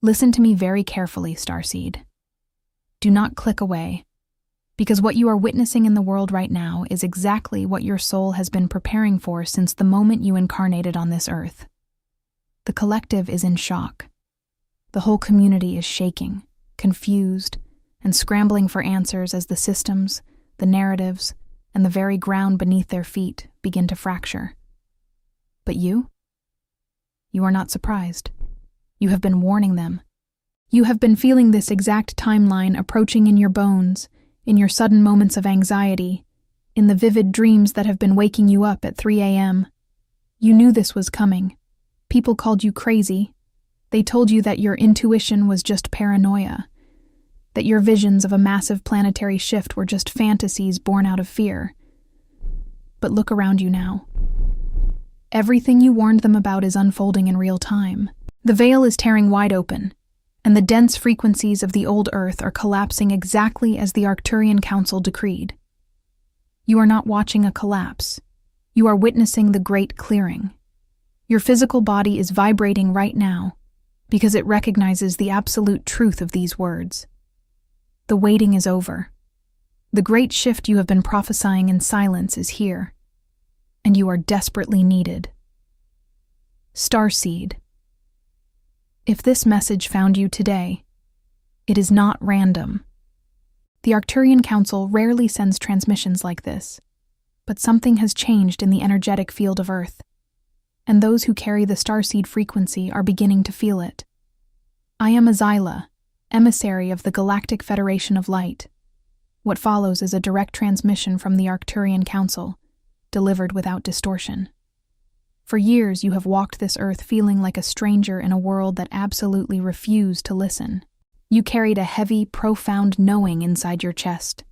Listen to me very carefully, Starseed. Do not click away, because what you are witnessing in the world right now is exactly what your soul has been preparing for since the moment you incarnated on this earth. The collective is in shock. The whole community is shaking, confused, and scrambling for answers as the systems, the narratives, and the very ground beneath their feet begin to fracture. But you? You are not surprised. You have been warning them. You have been feeling this exact timeline approaching in your bones, in your sudden moments of anxiety, in the vivid dreams that have been waking you up at 3 a.m. You knew this was coming. People called you crazy. They told you that your intuition was just paranoia, that your visions of a massive planetary shift were just fantasies born out of fear. But look around you now. Everything you warned them about is unfolding in real time. The veil is tearing wide open, and the dense frequencies of the old Earth are collapsing exactly as the Arcturian Council decreed. You are not watching a collapse. You are witnessing the great clearing. Your physical body is vibrating right now because it recognizes the absolute truth of these words. The waiting is over. The great shift you have been prophesying in silence is here, and you are desperately needed. Starseed. If this message found you today, it is not random. The Arcturian Council rarely sends transmissions like this, but something has changed in the energetic field of Earth, and those who carry the Starseed frequency are beginning to feel it. I am Azila, emissary of the Galactic Federation of Light. What follows is a direct transmission from the Arcturian Council, delivered without distortion. For years you have walked this earth feeling like a stranger in a world that absolutely refused to listen. You carried a heavy, profound knowing inside your chest,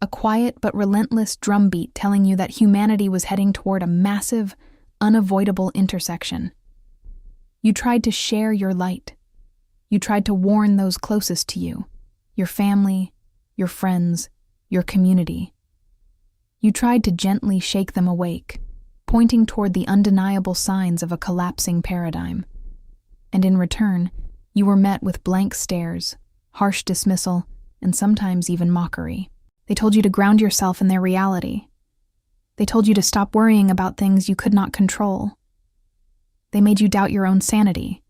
a quiet but relentless drumbeat telling you that humanity was heading toward a massive, unavoidable intersection. You tried to share your light. You tried to warn those closest to you, your family, your friends, your community. You tried to gently shake them awake, pointing toward the undeniable signs of a collapsing paradigm. And in return, you were met with blank stares, harsh dismissal, and sometimes even mockery. They told you to ground yourself in their reality. They told you to stop worrying about things you could not control. They made you doubt your own sanity,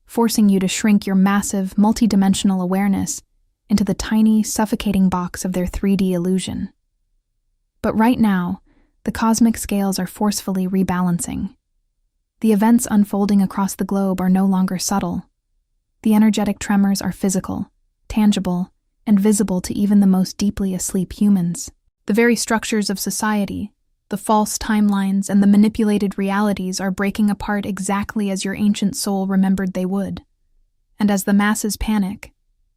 forcing you to shrink your massive, multidimensional awareness into the tiny, suffocating box of their 3D illusion. But right now, the cosmic scales are forcefully rebalancing. The events unfolding across the globe are no longer subtle. The energetic tremors are physical, tangible, and visible to even the most deeply asleep humans. The very structures of society, the false timelines, and the manipulated realities are breaking apart exactly as your ancient soul remembered they would. And as the masses panic,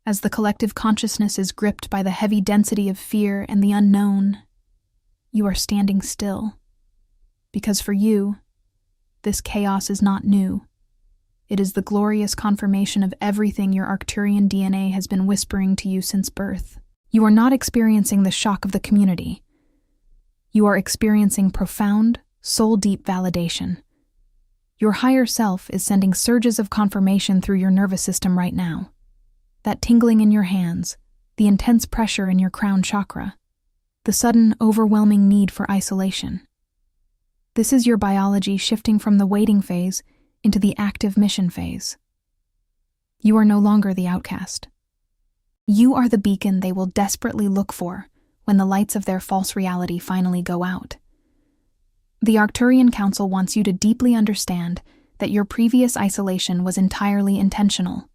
as the collective consciousness is gripped by the heavy density of fear and the unknown, you are standing still. Because for you, this chaos is not new. It is the glorious confirmation of everything your Arcturian DNA has been whispering to you since birth. You are not experiencing the shock of the community. You are experiencing profound, soul-deep validation. Your higher self is sending surges of confirmation through your nervous system right now. That tingling in your hands, the intense pressure in your crown chakra, the sudden, overwhelming need for isolation. This is your biology shifting from the waiting phase into the active mission phase. You are no longer the outcast. You are the beacon they will desperately look for when the lights of their false reality finally go out. The Arcturian Council wants you to deeply understand that your previous isolation was entirely intentional.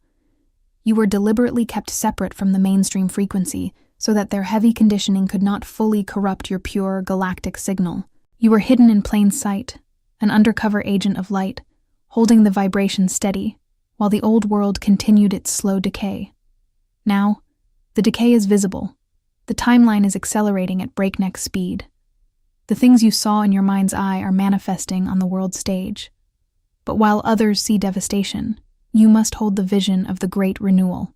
You were deliberately kept separate from the mainstream frequency so that their heavy conditioning could not fully corrupt your pure galactic signal. You were hidden in plain sight, an undercover agent of light, holding the vibration steady, while the old world continued its slow decay. Now, the decay is visible. The timeline is accelerating at breakneck speed. The things you saw in your mind's eye are manifesting on the world stage. But while others see devastation, you must hold the vision of the great renewal.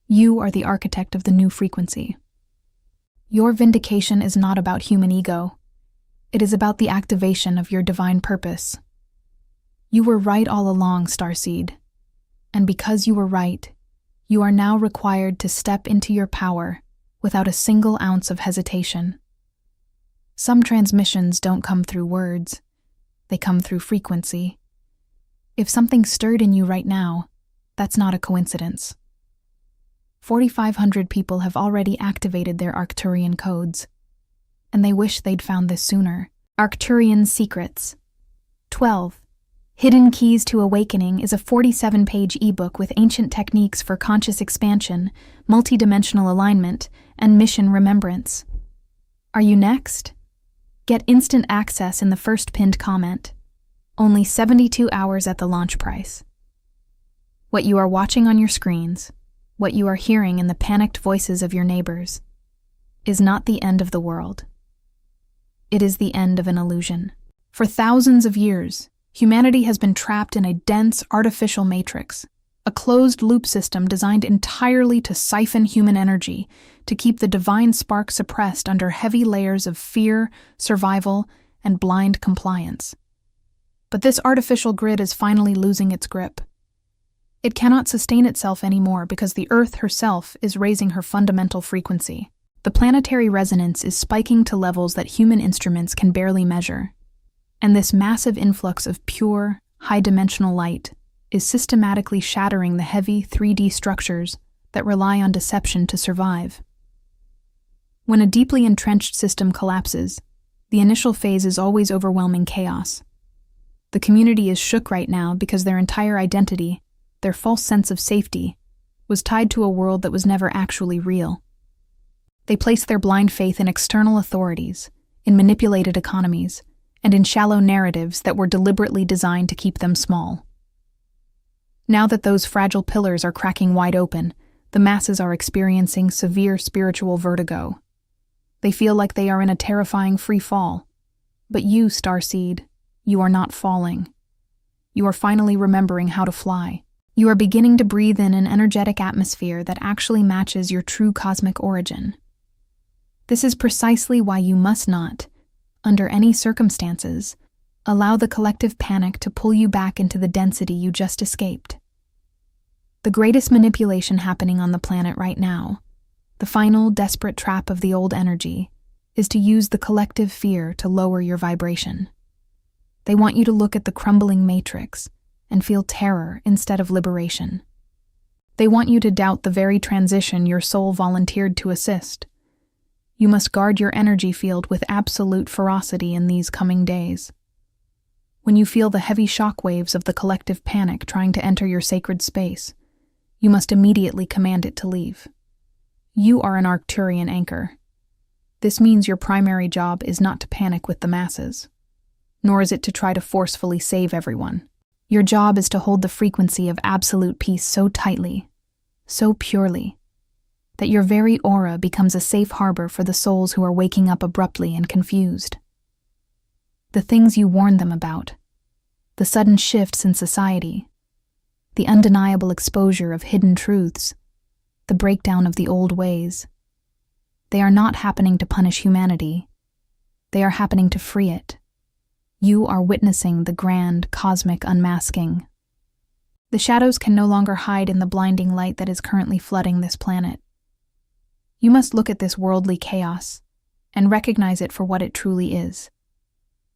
You are the architect of the new frequency. Your vindication is not about human ego. It is about the activation of your divine purpose. You were right all along, Starseed. And because you were right, you are now required to step into your power without a single ounce of hesitation. Some transmissions don't come through words, they come through frequency. If something stirred in you right now, that's not a coincidence. 4,500 people have already activated their Arcturian codes, and they wish they'd found this sooner. Arcturian Secrets. 12. Hidden Keys to Awakening is a 47-page ebook with ancient techniques for conscious expansion, multidimensional alignment, and mission remembrance. Are you next? Get instant access in the first pinned comment. Only 72 hours at the launch price. What you are watching on your screens, what you are hearing in the panicked voices of your neighbors, is not the end of the world. It is the end of an illusion. For thousands of years, humanity has been trapped in a dense artificial matrix, a closed-loop system designed entirely to siphon human energy, to keep the divine spark suppressed under heavy layers of fear, survival, and blind compliance. But this artificial grid is finally losing its grip. It cannot sustain itself anymore because the Earth herself is raising her fundamental frequency. The planetary resonance is spiking to levels that human instruments can barely measure. And this massive influx of pure, high-dimensional light is systematically shattering the heavy 3D structures that rely on deception to survive. When a deeply entrenched system collapses, the initial phase is always overwhelming chaos. The community is shook right now because their entire identity, their false sense of safety, was tied to a world that was never actually real. They placed their blind faith in external authorities, in manipulated economies, and in shallow narratives that were deliberately designed to keep them small. Now that those fragile pillars are cracking wide open, the masses are experiencing severe spiritual vertigo. They feel like they are in a terrifying free fall. But you, Starseed, you are not falling. You are finally remembering how to fly. You are beginning to breathe in an energetic atmosphere that actually matches your true cosmic origin. This is precisely why you must not, under any circumstances, allow the collective panic to pull you back into the density you just escaped. The greatest manipulation happening on the planet right now, the final desperate trap of the old energy, is to use the collective fear to lower your vibration. They want you to look at the crumbling matrix and feel terror instead of liberation. They want you to doubt the very transition your soul volunteered to assist. You must guard your energy field with absolute ferocity in these coming days. When you feel the heavy shockwaves of the collective panic trying to enter your sacred space, you must immediately command it to leave. You are an Arcturian anchor. This means your primary job is not to panic with the masses, nor is it to try to forcefully save everyone. Your job is to hold the frequency of absolute peace so tightly, so purely, that your very aura becomes a safe harbor for the souls who are waking up abruptly and confused. The things you warned them about, the sudden shifts in society, the undeniable exposure of hidden truths, the breakdown of the old ways, they are not happening to punish humanity. They are happening to free it. You are witnessing the grand cosmic unmasking. The shadows can no longer hide in the blinding light that is currently flooding this planet. You must look at this worldly chaos and recognize it for what it truly is.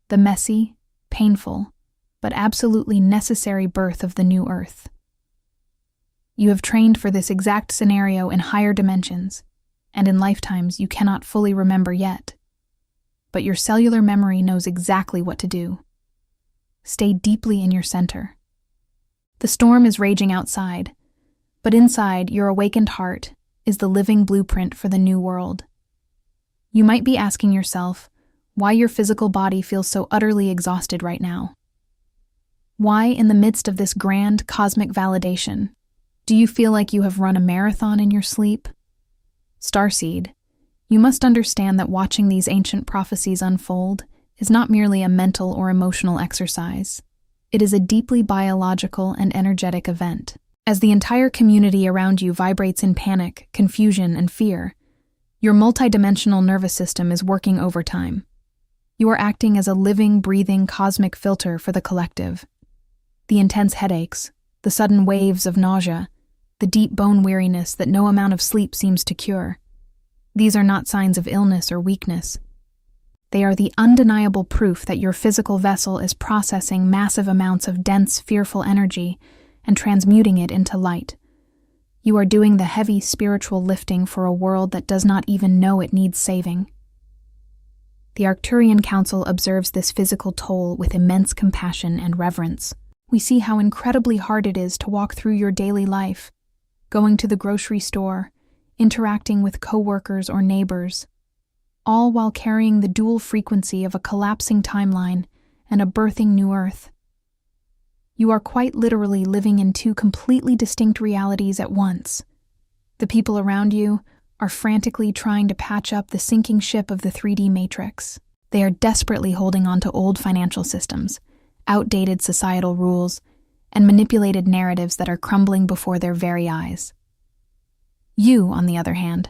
The messy, painful, but absolutely necessary birth of the new Earth. You have trained for this exact scenario in higher dimensions, and in lifetimes you cannot fully remember yet. But your cellular memory knows exactly what to do. Stay deeply in your center. The storm is raging outside, but inside your awakened heart is the living blueprint for the new world. You might be asking yourself why your physical body feels so utterly exhausted right now. Why, in the midst of this grand cosmic validation, do you feel like you have run a marathon in your sleep? Starseed, you must understand that watching these ancient prophecies unfold is not merely a mental or emotional exercise. It is a deeply biological and energetic event. As the entire community around you vibrates in panic, confusion, and fear, your multidimensional nervous system is working overtime. You are acting as a living, breathing cosmic filter for the collective. The intense headaches, the the sudden waves of nausea, the deep bone weariness that no amount of sleep seems to cure. These are not signs of illness or weakness. They are the undeniable proof that your physical vessel is processing massive amounts of dense, fearful energy and transmuting it into light. You are doing the heavy spiritual lifting for a world that does not even know it needs saving. The Arcturian Council observes this physical toll with immense compassion and reverence. We see how incredibly hard it is to walk through your daily life, going to the grocery store, interacting with coworkers or neighbors, all while carrying the dual frequency of a collapsing timeline and a birthing new Earth. You are quite literally living in two completely distinct realities at once. The people around you are frantically trying to patch up the sinking ship of the 3D matrix. They are desperately holding on to old financial systems, outdated societal rules, and manipulated narratives that are crumbling before their very eyes. You, on the other hand,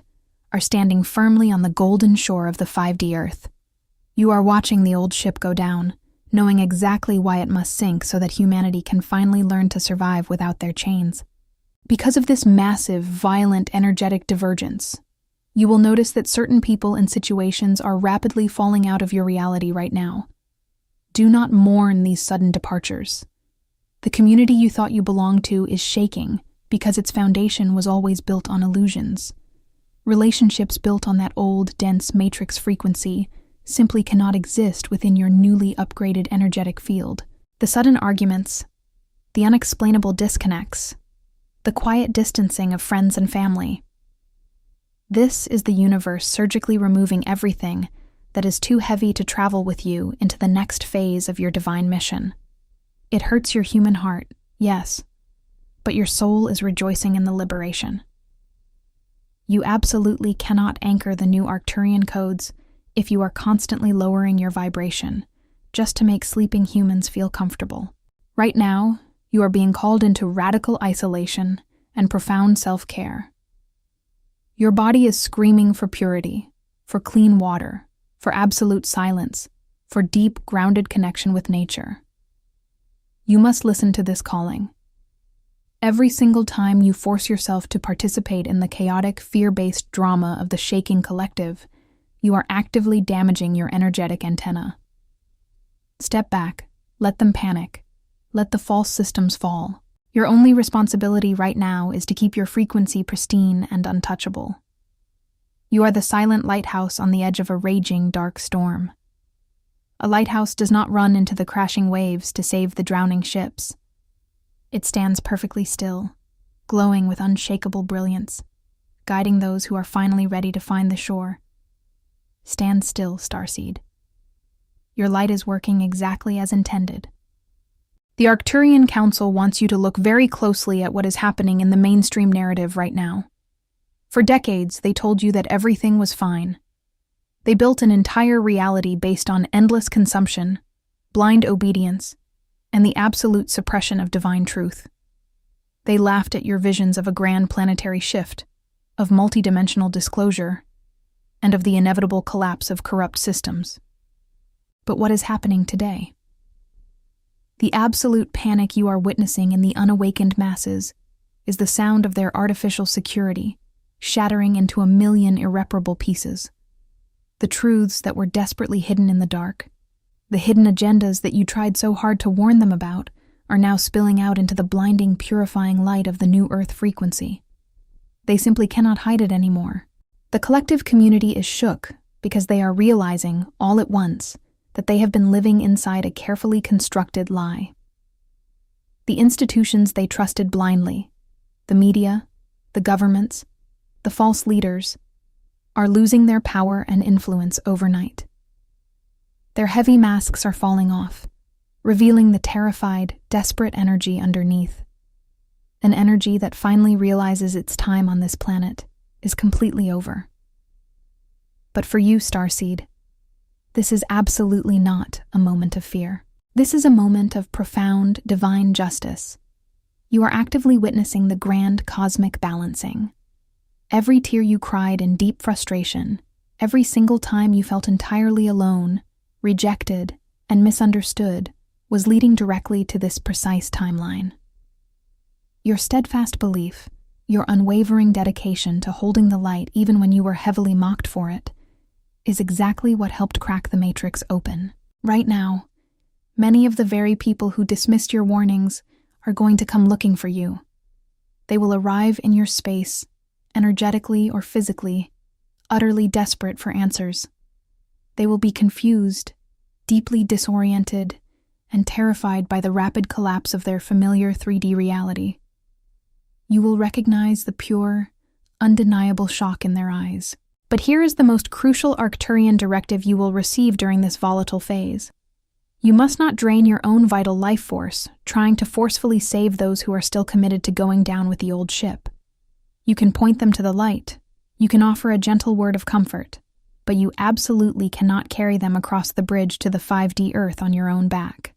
are standing firmly on the golden shore of the 5D Earth. You are watching the old ship go down, knowing exactly why it must sink so that humanity can finally learn to survive without their chains. Because of this massive, violent, energetic divergence, you will notice that certain people and situations are rapidly falling out of your reality right now. Do not mourn these sudden departures. The community you thought you belonged to is shaking because its foundation was always built on illusions. Relationships built on that old, dense matrix frequency simply cannot exist within your newly upgraded energetic field. The sudden arguments, the unexplainable disconnects, the quiet distancing of friends and family. This is the universe surgically removing everything that is too heavy to travel with you into the next phase of your divine mission. It hurts your human heart, yes, but your soul is rejoicing in the liberation. You absolutely cannot anchor the new Arcturian codes if you are constantly lowering your vibration, just to make sleeping humans feel comfortable. Right now, you are being called into radical isolation and profound self-care. Your body is screaming for purity, for clean water, for absolute silence, for deep, grounded connection with nature. You must listen to this calling. Every single time you force yourself to participate in the chaotic, fear-based drama of the shaking collective, you are actively damaging your energetic antenna. Step back, let them panic, let the false systems fall. Your only responsibility right now is to keep your frequency pristine and untouchable. You are the silent lighthouse on the edge of a raging, dark storm. A lighthouse does not run into the crashing waves to save the drowning ships. It stands perfectly still, glowing with unshakable brilliance, guiding those who are finally ready to find the shore. Stand still, Starseed. Your light is working exactly as intended. The Arcturian Council wants you to look very closely at what is happening in the mainstream narrative right now. For decades, they told you that everything was fine. They built an entire reality based on endless consumption, blind obedience, and the absolute suppression of divine truth. They laughed at your visions of a grand planetary shift, of multidimensional disclosure, and of the inevitable collapse of corrupt systems. But what is happening today? The absolute panic you are witnessing in the unawakened masses is the sound of their artificial security shattering into a million irreparable pieces. The truths that were desperately hidden in the dark, the hidden agendas that you tried so hard to warn them about, are now spilling out into the blinding, purifying light of the new Earth frequency. They simply cannot hide it anymore. The collective community is shook because they are realizing, all at once, that they have been living inside a carefully constructed lie. The institutions they trusted blindly, the media, the governments, the false leaders, are losing their power and influence overnight. Their heavy masks are falling off, revealing the terrified, desperate energy underneath. An energy that finally realizes its time on this planet is completely over. But for you, Starseed, this is absolutely not a moment of fear. This is a moment of profound, divine justice. You are actively witnessing the grand cosmic balancing. Every tear you cried in deep frustration, every single time you felt entirely alone, rejected, and misunderstood, was leading directly to this precise timeline. Your steadfast belief, your unwavering dedication to holding the light even when you were heavily mocked for it, is exactly what helped crack the matrix open. Right now, many of the very people who dismissed your warnings are going to come looking for you. They will arrive in your space, energetically or physically, utterly desperate for answers. They will be confused, deeply disoriented, and terrified by the rapid collapse of their familiar 3D reality. You will recognize the pure, undeniable shock in their eyes. But here is the most crucial Arcturian directive you will receive during this volatile phase. You must not drain your own vital life force, trying to forcefully save those who are still committed to going down with the old ship. You can point them to the light. You can offer a gentle word of comfort, but you absolutely cannot carry them across the bridge to the 5D Earth on your own back.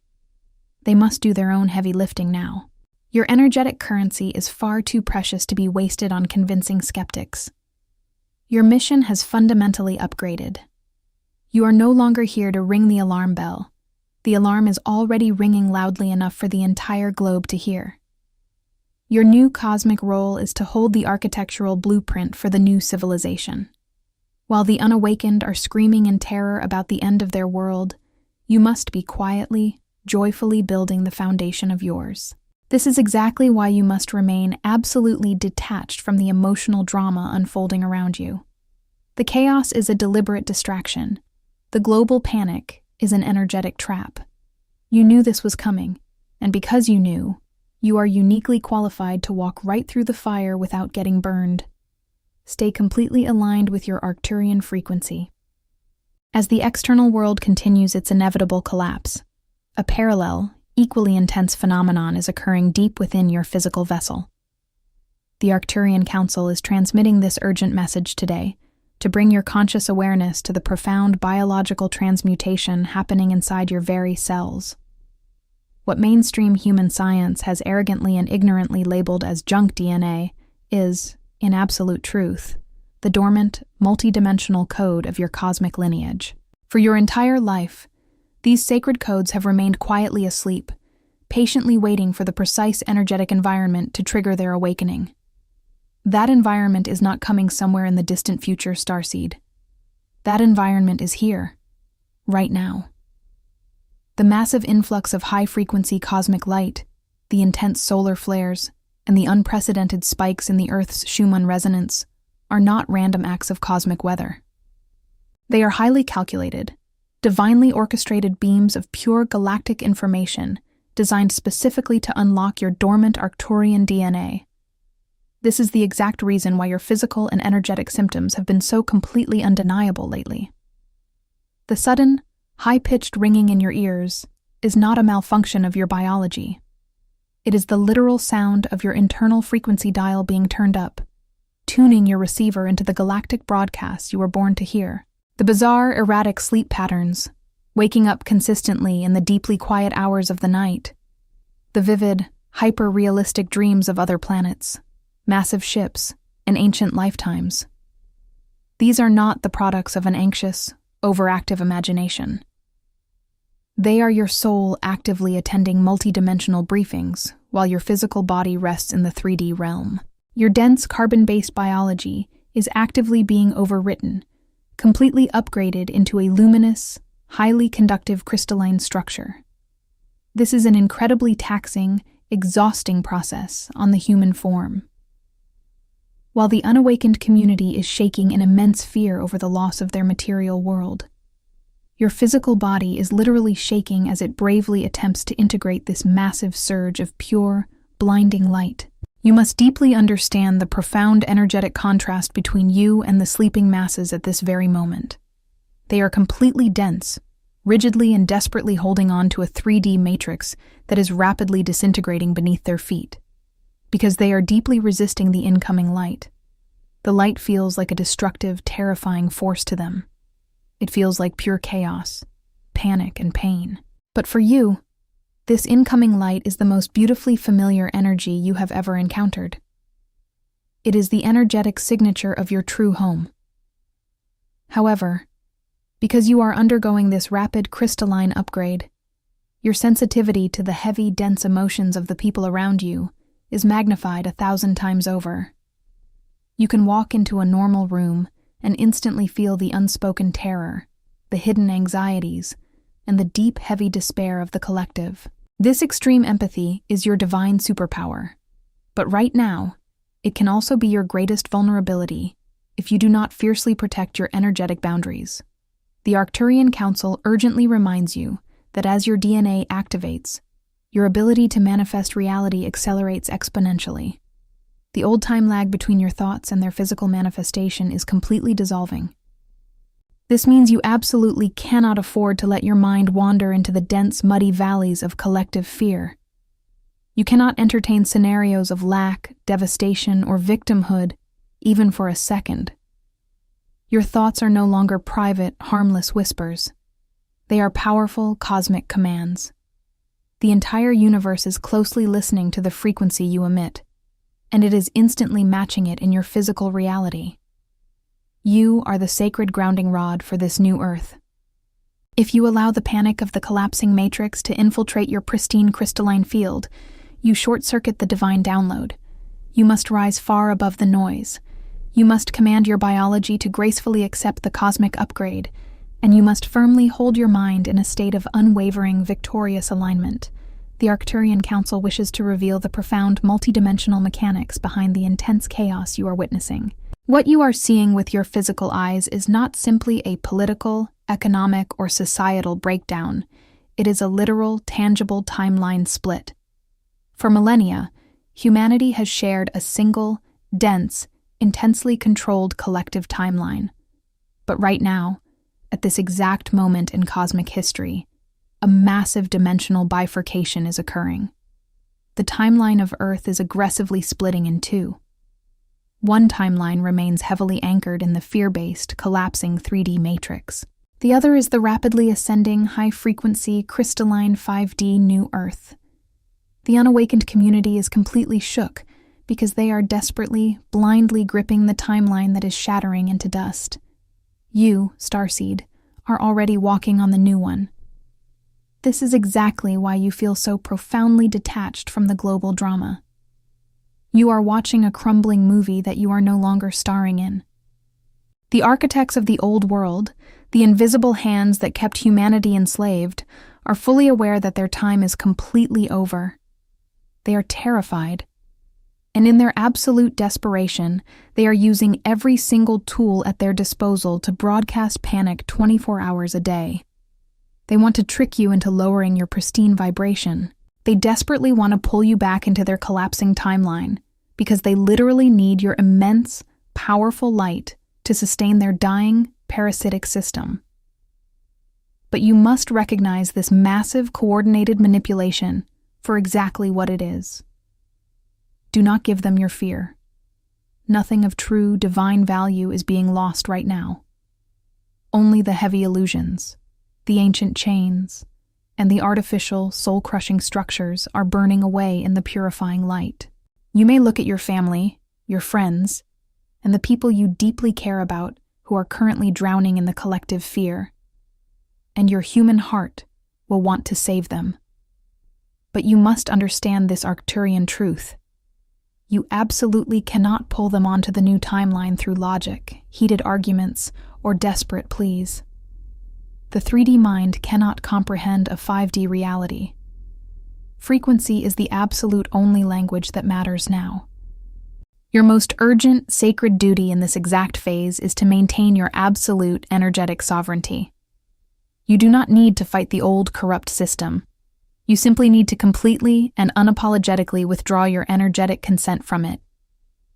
They must do their own heavy lifting now. Your energetic currency is far too precious to be wasted on convincing skeptics. Your mission has fundamentally upgraded. You are no longer here to ring the alarm bell. The alarm is already ringing loudly enough for the entire globe to hear. Your new cosmic role is to hold the architectural blueprint for the new civilization. While the unawakened are screaming in terror about the end of their world, you must be quietly, joyfully building the foundation of yours. This is exactly why you must remain absolutely detached from the emotional drama unfolding around you. The chaos is a deliberate distraction. The global panic is an energetic trap. You knew this was coming, and because you knew, you are uniquely qualified to walk right through the fire without getting burned. Stay completely aligned with your Arcturian frequency. As the external world continues its inevitable collapse, a parallel, equally intense phenomenon is occurring deep within your physical vessel. The Arcturian Council is transmitting this urgent message today to bring your conscious awareness to the profound biological transmutation happening inside your very cells. What mainstream human science has arrogantly and ignorantly labeled as junk DNA is, in absolute truth, the dormant, multidimensional code of your cosmic lineage. For your entire life, these sacred codes have remained quietly asleep, patiently waiting for the precise energetic environment to trigger their awakening. That environment is not coming somewhere in the distant future, Starseed. That environment is here, right now. The massive influx of high-frequency cosmic light, the intense solar flares, and the unprecedented spikes in the Earth's Schumann resonance are not random acts of cosmic weather. They are highly calculated, divinely orchestrated beams of pure galactic information designed specifically to unlock your dormant Arcturian DNA. This is the exact reason why your physical and energetic symptoms have been so completely undeniable lately. The sudden, high-pitched ringing in your ears is not a malfunction of your biology. It is the literal sound of your internal frequency dial being turned up, tuning your receiver into the galactic broadcast you were born to hear. The bizarre, erratic sleep patterns, waking up consistently in the deeply quiet hours of the night, the vivid, hyper-realistic dreams of other planets, massive ships, and ancient lifetimes. These are not the products of an anxious, overactive imagination. They are your soul actively attending multidimensional briefings while your physical body rests in the 3D realm. Your dense carbon-based biology is actively being overwritten, completely upgraded into a luminous, highly conductive crystalline structure. This is an incredibly taxing, exhausting process on the human form. While the unawakened community is shaking in immense fear over the loss of their material world, your physical body is literally shaking as it bravely attempts to integrate this massive surge of pure, blinding light. You must deeply understand the profound energetic contrast between you and the sleeping masses at this very moment. They are completely dense, rigidly and desperately holding on to a 3D matrix that is rapidly disintegrating beneath their feet, because they are deeply resisting the incoming light. The light feels like a destructive, terrifying force to them. It feels like pure chaos, panic, and pain. But for you, this incoming light is the most beautifully familiar energy you have ever encountered. It is the energetic signature of your true home. However, because you are undergoing this rapid crystalline upgrade, your sensitivity to the heavy, dense emotions of the people around you is magnified 1,000 times over. You can walk into a normal room and instantly feel the unspoken terror, the hidden anxieties, and the deep, heavy despair of the collective. This extreme empathy is your divine superpower. But right now, it can also be your greatest vulnerability if you do not fiercely protect your energetic boundaries. The Arcturian Council urgently reminds you that as your DNA activates, your ability to manifest reality accelerates exponentially. The old time lag between your thoughts and their physical manifestation is completely dissolving. This means you absolutely cannot afford to let your mind wander into the dense, muddy valleys of collective fear. You cannot entertain scenarios of lack, devastation, or victimhood, even for a second. Your thoughts are no longer private, harmless whispers. They are powerful, cosmic commands. The entire universe is closely listening to the frequency you emit, and it is instantly matching it in your physical reality. You are the sacred grounding rod for this new Earth. If you allow the panic of the collapsing matrix to infiltrate your pristine crystalline field, you short-circuit the divine download. You must rise far above the noise. You must command your biology to gracefully accept the cosmic upgrade, and you must firmly hold your mind in a state of unwavering, victorious alignment. The Arcturian Council wishes to reveal the profound multidimensional mechanics behind the intense chaos you are witnessing. What you are seeing with your physical eyes is not simply a political, economic, or societal breakdown. It is a literal, tangible timeline split. For millennia, humanity has shared a single, dense, intensely controlled collective timeline. But right now, at this exact moment in cosmic history, a massive dimensional bifurcation is occurring. The timeline of Earth is aggressively splitting in two. One timeline remains heavily anchored in the fear-based, collapsing 3D matrix. The other is the rapidly ascending, high-frequency, crystalline 5D new Earth. The unawakened community is completely shook because they are desperately, blindly gripping the timeline that is shattering into dust. You, Starseed, are already walking on the new one. This is exactly why you feel so profoundly detached from the global drama. You are watching a crumbling movie that you are no longer starring in. The architects of the old world, the invisible hands that kept humanity enslaved, are fully aware that their time is completely over. They are terrified. And in their absolute desperation, they are using every single tool at their disposal to broadcast panic 24 hours a day. They want to trick you into lowering your pristine vibration. They desperately want to pull you back into their collapsing timeline because they literally need your immense, powerful light to sustain their dying, parasitic system. But you must recognize this massive, coordinated manipulation for exactly what it is. Do not give them your fear. Nothing of true, divine value is being lost right now. Only the heavy illusions, the ancient chains, and the artificial, soul-crushing structures are burning away in the purifying light. You may look at your family, your friends, and the people you deeply care about who are currently drowning in the collective fear, and your human heart will want to save them. But you must understand this Arcturian truth. You absolutely cannot pull them onto the new timeline through logic, heated arguments, or desperate pleas. The 3D mind cannot comprehend a 5D reality. Frequency is the absolute only language that matters now. Your most urgent, sacred duty in this exact phase is to maintain your absolute energetic sovereignty. You do not need to fight the old, corrupt system. You simply need to completely and unapologetically withdraw your energetic consent from it.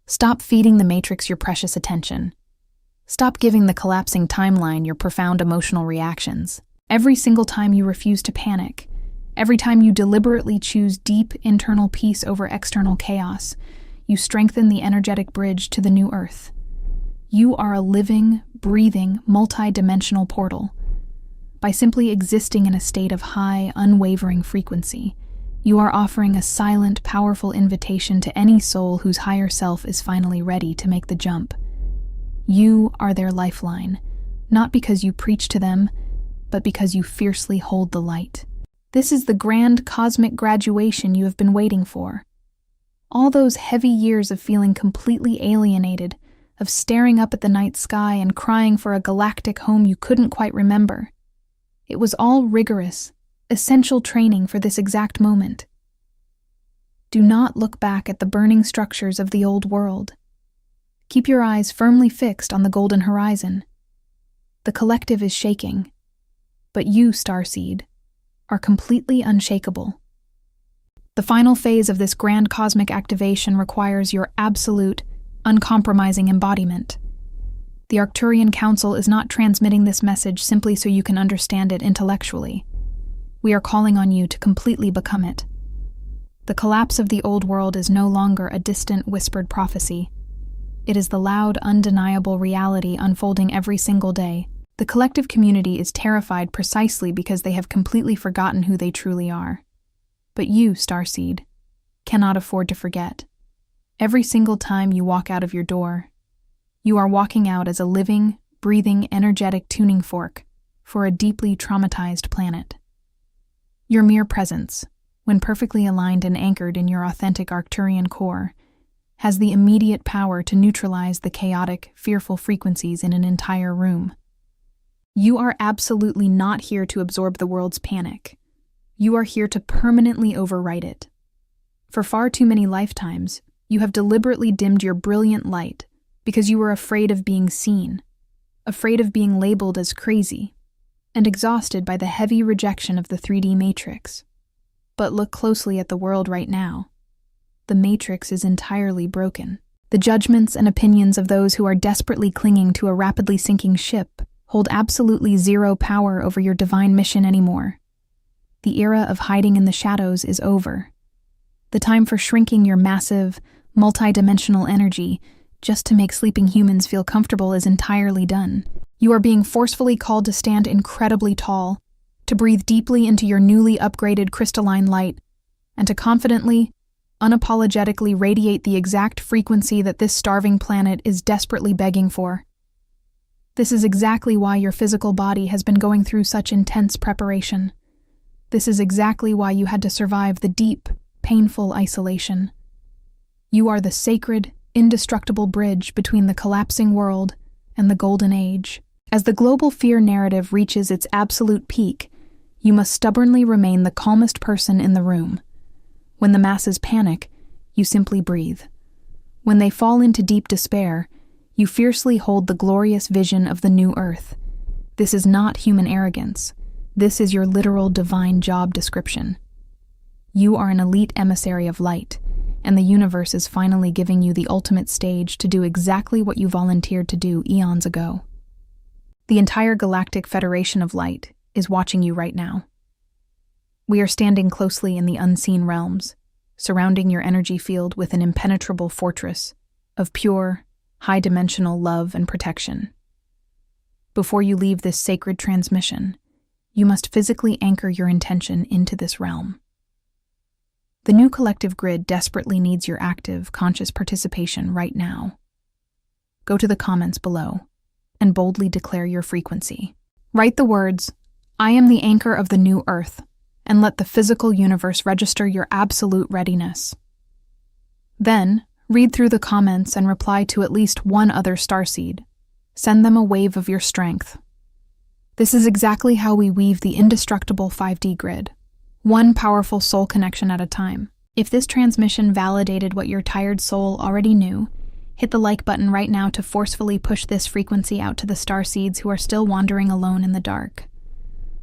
Stop feeding the Matrix your precious attention. Stop giving the collapsing timeline your profound emotional reactions. Every single time you refuse to panic, every time you deliberately choose deep internal peace over external chaos, you strengthen the energetic bridge to the new Earth. You are a living, breathing, multi-dimensional portal. By simply existing in a state of high, unwavering frequency, you are offering a silent, powerful invitation to any soul whose higher self is finally ready to make the jump. You are their lifeline, not because you preach to them, but because you fiercely hold the light. This is the grand cosmic graduation you have been waiting for. All those heavy years of feeling completely alienated, of staring up at the night sky and crying for a galactic home you couldn't quite remember. It was all rigorous, essential training for this exact moment. Do not look back at the burning structures of the old world. Keep your eyes firmly fixed on the golden horizon. The collective is shaking, but you, Starseed, are completely unshakable. The final phase of this grand cosmic activation requires your absolute, uncompromising embodiment. The Arcturian Council is not transmitting this message simply so you can understand it intellectually. We are calling on you to completely become it. The collapse of the old world is no longer a distant, whispered prophecy. It is the loud, undeniable reality unfolding every single day. The collective community is terrified precisely because they have completely forgotten who they truly are. But you, Starseed, cannot afford to forget. Every single time you walk out of your door, you are walking out as a living, breathing, energetic tuning fork for a deeply traumatized planet. Your mere presence, when perfectly aligned and anchored in your authentic Arcturian core, has the immediate power to neutralize the chaotic, fearful frequencies in an entire room. You are absolutely not here to absorb the world's panic. You are here to permanently overwrite it. For far too many lifetimes, you have deliberately dimmed your brilliant light because you were afraid of being seen, afraid of being labeled as crazy, and exhausted by the heavy rejection of the 3D matrix. But look closely at the world right now. The matrix is entirely broken. The judgments and opinions of those who are desperately clinging to a rapidly sinking ship hold absolutely zero power over your divine mission anymore. The era of hiding in the shadows is over. The time for shrinking your massive, multi-dimensional energy just to make sleeping humans feel comfortable is entirely done. You are being forcefully called to stand incredibly tall, to breathe deeply into your newly upgraded crystalline light, and to confidently, unapologetically radiate the exact frequency that this starving planet is desperately begging for. This is exactly why your physical body has been going through such intense preparation. This is exactly why you had to survive the deep, painful isolation. You are the sacred, indestructible bridge between the collapsing world and the golden age. As the global fear narrative reaches its absolute peak, you must stubbornly remain the calmest person in the room. When the masses panic, you simply breathe. When they fall into deep despair, you fiercely hold the glorious vision of the new earth. This is not human arrogance. This is your literal divine job description. You are an elite emissary of light, and the universe is finally giving you the ultimate stage to do exactly what you volunteered to do eons ago. The entire Galactic Federation of Light is watching you right now. We are standing closely in the unseen realms, surrounding your energy field with an impenetrable fortress of pure, high-dimensional love and protection. Before you leave this sacred transmission, you must physically anchor your intention into this realm. The new collective grid desperately needs your active, conscious participation right now. Go to the comments below and boldly declare your frequency. Write the words, "I am the anchor of the new earth," and let the physical universe register your absolute readiness. Then, read through the comments and reply to at least one other starseed. Send them a wave of your strength. This is exactly how we weave the indestructible 5D grid, one powerful soul connection at a time. If this transmission validated what your tired soul already knew, hit the like button right now to forcefully push this frequency out to the starseeds who are still wandering alone in the dark.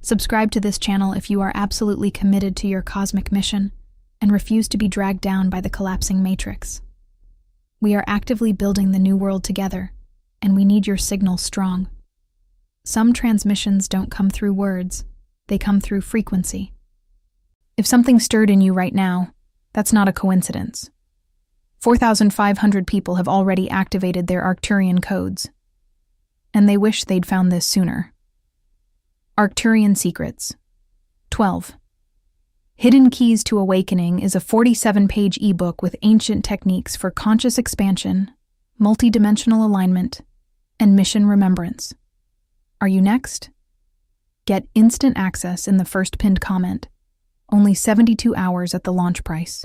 Subscribe to this channel if you are absolutely committed to your cosmic mission and refuse to be dragged down by the collapsing matrix. We are actively building the new world together, and we need your signal strong. Some transmissions don't come through words, they come through frequency. If something stirred in you right now, that's not a coincidence. 4,500 people have already activated their Arcturian codes, and they wish they'd found this sooner. Arcturian Secrets 12. Hidden Keys to Awakening is a 47-page ebook with ancient techniques for conscious expansion, multidimensional alignment, and mission remembrance. Are you next? Get instant access in the first pinned comment. Only 72 hours at the launch price.